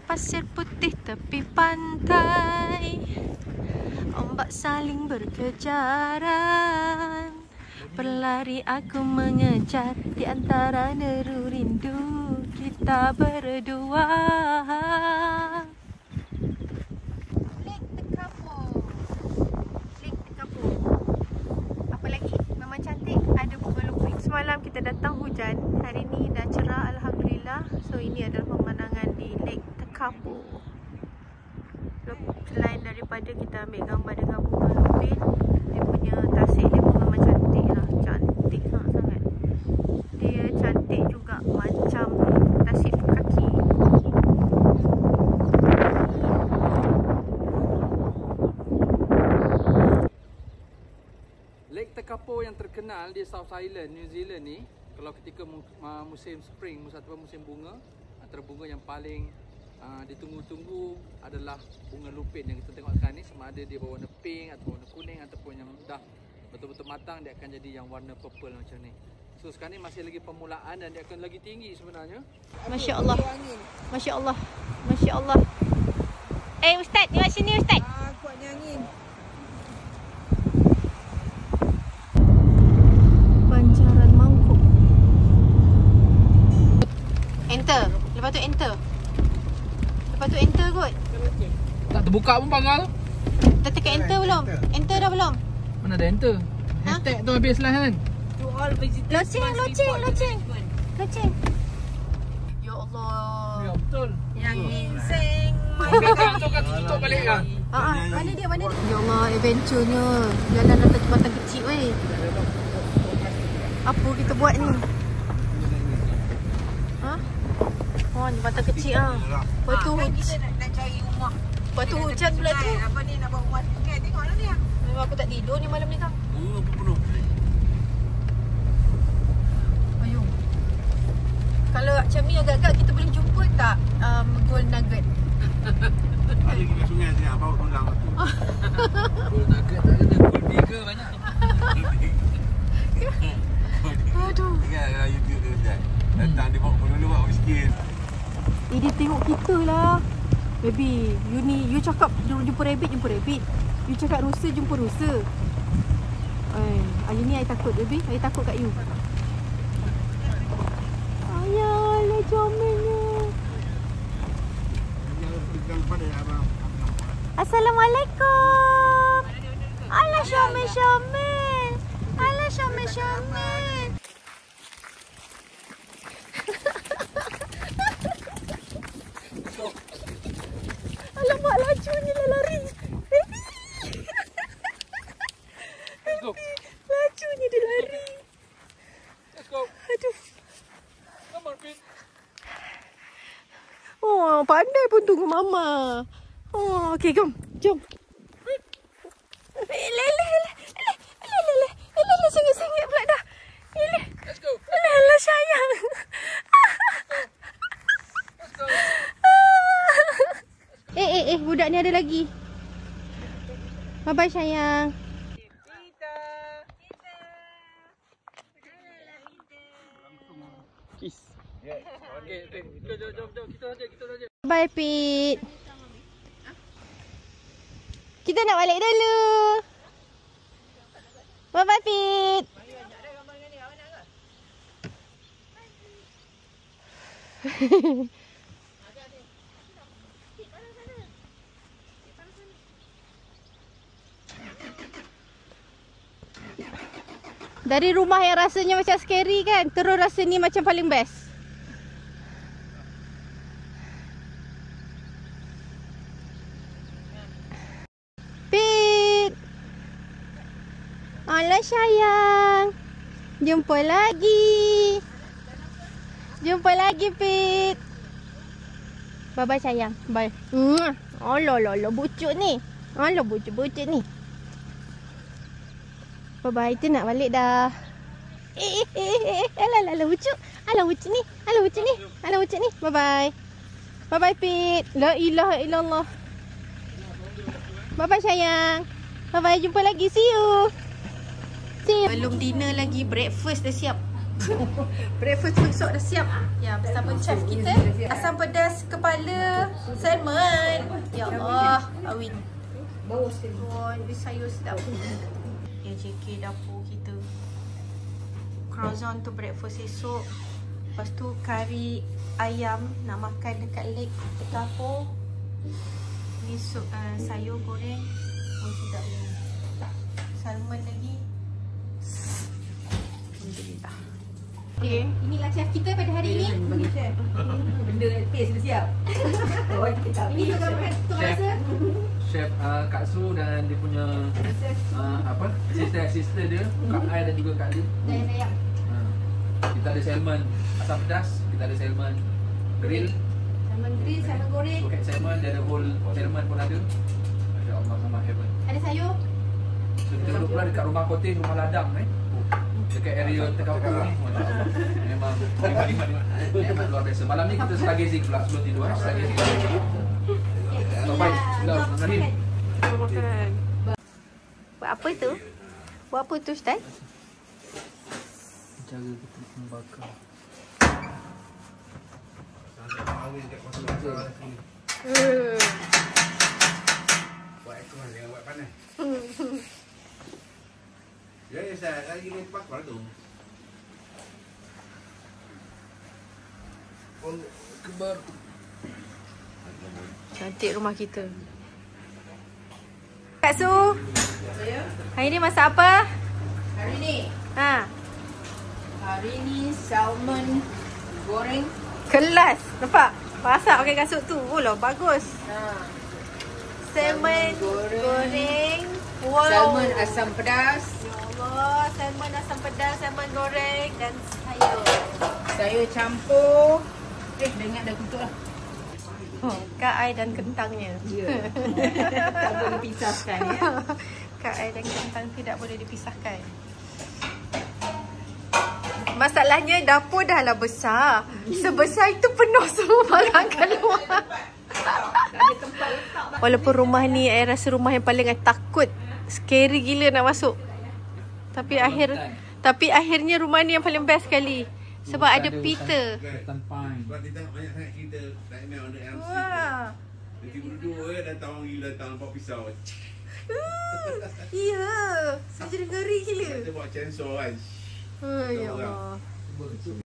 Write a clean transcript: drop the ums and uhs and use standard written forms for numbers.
pasir putih tepi pantai, ombak saling berkejaran. Berlari aku mengejar di antara deru rindu kita berdua. Lake Tekapo. Lake Tekapo. Apa lagi? Memang cantik. Ada bunga lupin. Semalam kita datang hujan. Hari ni dah cerah, alhamdulillah. So ini adalah pemandangan di Lake Tekapo. Selain daripada kita ambil gambar dengan bunga lupin, dia punya tasik dia pun memang cantik lah. Cantik sangat-sangat. Dia cantik juga macam tasik kaki. Lake Tekapo yang terkenal di South Island, New Zealand ni, kalau ketika musim spring ataupun musim bunga, antara bunga yang paling ditunggu-tunggu adalah bunga lupin yang kita tengok sekarang ni. Sama ada dia berwarna pink atau warna kuning, ataupun yang dah betul-betul matang dia akan jadi yang warna purple macam ni. So sekarang ni masih lagi permulaan dan dia akan lagi tinggi sebenarnya. Masya Allah. Masya Allah. Masya Allah. Ustaz, tengok sini Ustaz. Kuatnya angin. Banjaran Mangkuk. Enter. Lepas tu enter. Lepas tu enter kot. Tak terbuka pun pagar tu. Dah tekan enter belum? Enter dah belum? Mana ada enter? Hashtag tu habis lah kan? To all visitors. Loceng. Ya Allah. Ya betul. Yang ginseng. Tutup balik kan? Mana dia? Ya Allah, adventure-nya. Jalan atas jembatan kecil weh. Apa kita buat ni? Oh, jembatan kecil ah. Lepas tu kita nak cari rumah. Lepas tu hujan pula tu. Apa ni nak buat rumah sungai? Tengoklah ni. Memang aku tak tidur ni malam ni tau. Penuh. Ayuh. Kalau macam ni agak-agak kita boleh jumpa tak gold nugget? Ada kat sungai sini, bawa pulang tu. Gold nugget tak ada, gold digger banyak. Aduh. Ingat dalam YouTube tu Ustaz. Datang dia bawa dulu buat miskin. Dia tengok kita lah. Baby, you cakap jumpa rabbit. You cakap rusa, jumpa rusa. Hari ni I takut baby. I takut kat you. Ayah, lah comelnya. Assalamualaikum. Alah Syamil. Alah Syamil. Alamak, lajunya dah lari. Let's go. Lajunya dia lari. Let's go. Aduh. Come on, Pin. Oh, pandai pun tunggu mama. Oh, okey, jom. Sengit pula dah. Let's go. Alah, sayang. Let's go. Budak ni ada lagi. Bye-bye sayang. Kiss. Okay. Jom. Kita saja. Bye Pit. Kita nak balik dulu. Bye-bye Pit. Dari rumah yang rasanya macam scary kan, terus rasa ni macam paling best. Pit. Alah sayang. Jumpa lagi Pit. Bye-bye sayang. Bye. Alah bucut ni. Alah bucut ni. Bye-bye, kita nak balik dah. Alah bucut. Alah bucut ni. Bye-bye. Bye-bye Pit. La ilaha illallah. Bye-bye sayang. Bye-bye, jumpa lagi. See you. Belum dinner lagi, breakfast dah siap. Breakfast besok dah siap. Ya, bersama chef kita. Asam pedas kepala salmon. Ya Allah, Awin. Bau sekali. Oh, ini sayur sedap. Ya, JK dapur kita. Croissant tu breakfast esok. Lepas tu kari ayam nak makan dekat lake dapur. Ni sup sayur goreng. Oh, sedap. Salmon lagi. Alhamdulillah. Okay. Inilah chef kita pada hari ini. Bagi chef. Benda paste dah siap. Ini juga tukang rasa. Chef Kak Su dan dia punya asisten dia, Kak Ai dan juga Kak Lee. Dan ayam. Kita ada salmon asam pedas, kita ada salmon grill, Salmon grill, salmon goreng. bukan salmon, dia ada whole salmon pun ada. Masya Allah, sama heaven. Ada sayur. So kita duduk pula dekat rumah kotin, rumah ladang dekat area Tekapur ni. Masya Allah. Memang luar biasa. Malam ni kita stargazing pula sebelum tidur. Stargazing. Baik, bismillahirrahmanirrahim. Makan. Buat apa tu? Buat apa tu, Ustaz? Cara kita membakar. Buat aircon jangan buat panas. Ya, saya lagi main pakar tu. Kebar. Cantik rumah kita. Kak Su, hari ni masak apa? Hari ni, Ha, salmon goreng. kelas. Nampak? Masak pakai kasut tu. Oh lah, bagus. Salmon goreng. Wow. Salmon asam pedas. Ya Allah, salmon asam pedas, salmon goreng dan sayur. Sayur campur. Dah ingat dah tutup lah. Kak Ai dan kentangnya. Ya. Tak boleh dipisahkan ya. Kak Ai dan kentang tidak boleh dipisahkan. Masalahnya dapur dah lah besar. Sebesar itu penuh semua barang keluar. Walaupun rumah ni saya rasa rumah yang paling saya takut. Scary gila nak masuk. Tapi akhirnya rumah ni yang paling best sekali. Sebab ada Peter. Sebab dia tengok banyak sangat cerita Nightmare on the Elm Street. Wah. Dia tiba-tiba datang orang gila datang bawa pisau. Ya. Saya jadi ngeri gila. Dia bawa chainsaw kan. Ya Allah.